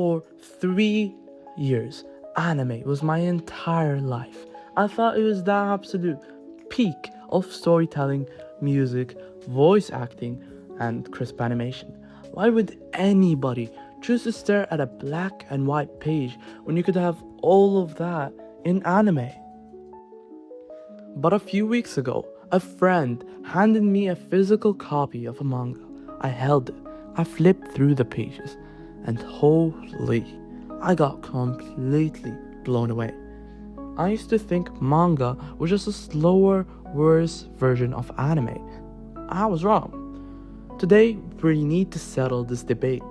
For 3 years, anime was my entire life. I thought it was the absolute peak of storytelling, music, voice acting, and crisp animation. Why would anybody choose to stare at a black and white page when you could have all of that in anime? But a few weeks ago, a friend handed me a physical copy of a manga. I held it, I flipped through the pages, and holy, I got completely blown away. I used to think manga was just a slower, worse version of anime. I was wrong. Today, we need to settle this debate.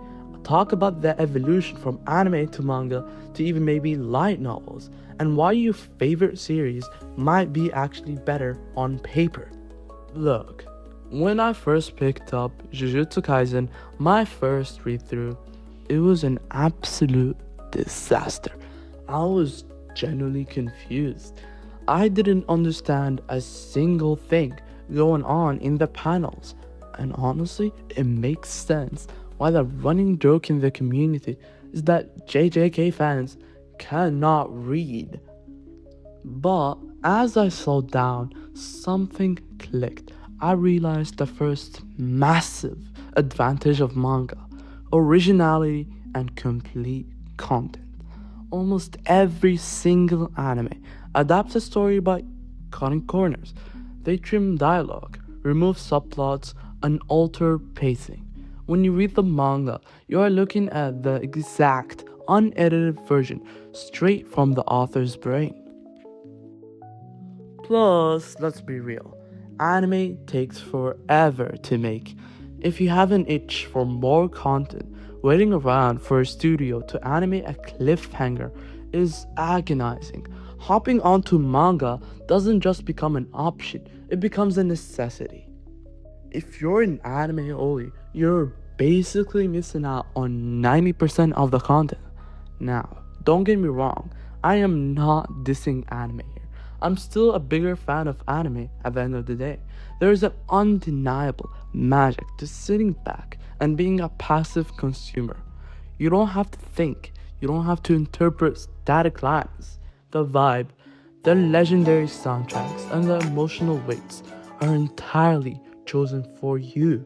Talk about the evolution from anime to manga to even maybe light novels, and why your favorite series might be actually better on paper. Look, when I first picked up Jujutsu Kaisen, my first read through, it was an absolute disaster. I was genuinely confused. I didn't understand a single thing going on in the panels. And honestly, it makes sense why the running joke in the community is that JJK fans cannot read. But as I slowed down, something clicked. I realized the first massive advantage of manga: originality and complete content. Almost every single anime adapts a story by cutting corners. They trim dialogue, remove subplots, and alter pacing. When you read the manga, you are looking at the exact, unedited version straight from the author's brain. Plus, let's be real, anime takes forever to make. If you have an itch for more content, waiting around for a studio to animate a cliffhanger is agonizing. Hopping onto manga doesn't just become an option, it becomes a necessity. If you're an anime only, you're basically missing out on 90% of the content. Now, don't get me wrong, I am not dissing anime here. I'm still a bigger fan of anime at the end of the day. There is an undeniable magic to sitting back and being a passive consumer. You don't have to think, you don't have to interpret static lines. The vibe, the legendary soundtracks, and the emotional weights are entirely chosen for you.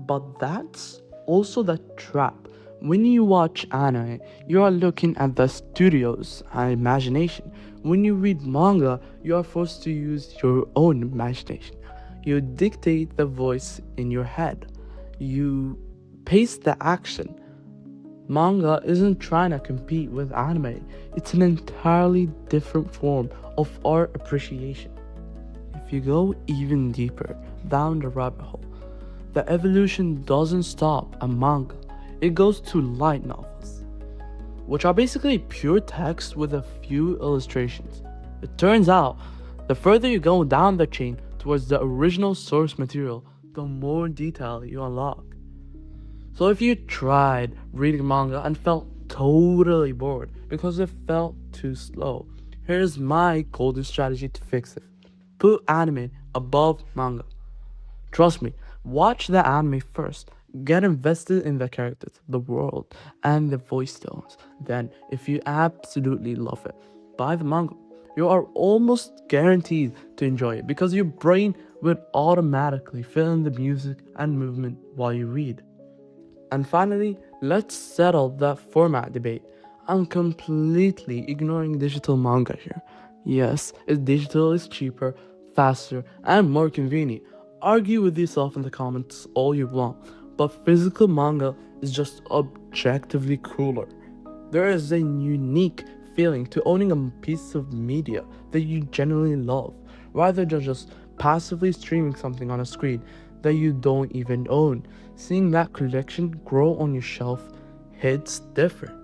But that's also the trap. When you watch anime, you are looking at the studio's imagination. When you read manga, you are forced to use your own imagination. You dictate the voice in your head. You pace the action. Manga isn't trying to compete with anime, it's an entirely different form of art appreciation. If you go even deeper down the rabbit hole, the evolution doesn't stop at manga, it goes to light novels, which are basically pure text with a few illustrations. It turns out, the further you go down the chain towards the original source material, the more detail you unlock. So if you tried reading manga and felt totally bored because it felt too slow, here's my golden strategy to fix it. Put anime above manga. Trust me, watch the anime first. Get invested in the characters, the world, and the voice tones. Then, if you absolutely love it, buy the manga. You are almost guaranteed to enjoy it because your brain will automatically fill in the music and movement while you read. And finally, let's settle the format debate. I'm completely ignoring digital manga here. Yes, digital is cheaper, faster, and more convenient. Argue with yourself in the comments all you want, but physical manga is just objectively cooler. There is a unique feeling to owning a piece of media that you genuinely love, rather than just passively streaming something on a screen that you don't even own. Seeing that collection grow on your shelf hits different.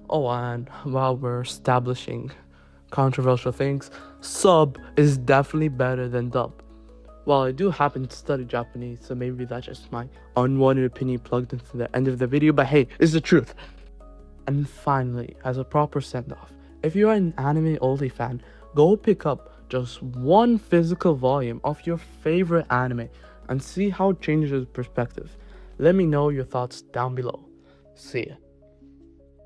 Oh, and while we're establishing controversial things, sub is definitely better than dub. Well, I do happen to study Japanese, so maybe that's just my unwanted opinion plugged into the end of the video, but hey, it's the truth. And finally, as a proper send-off, if you're an anime only fan, go pick up just one physical volume of your favorite anime and see how it changes your perspective. Let me know your thoughts down below. See ya.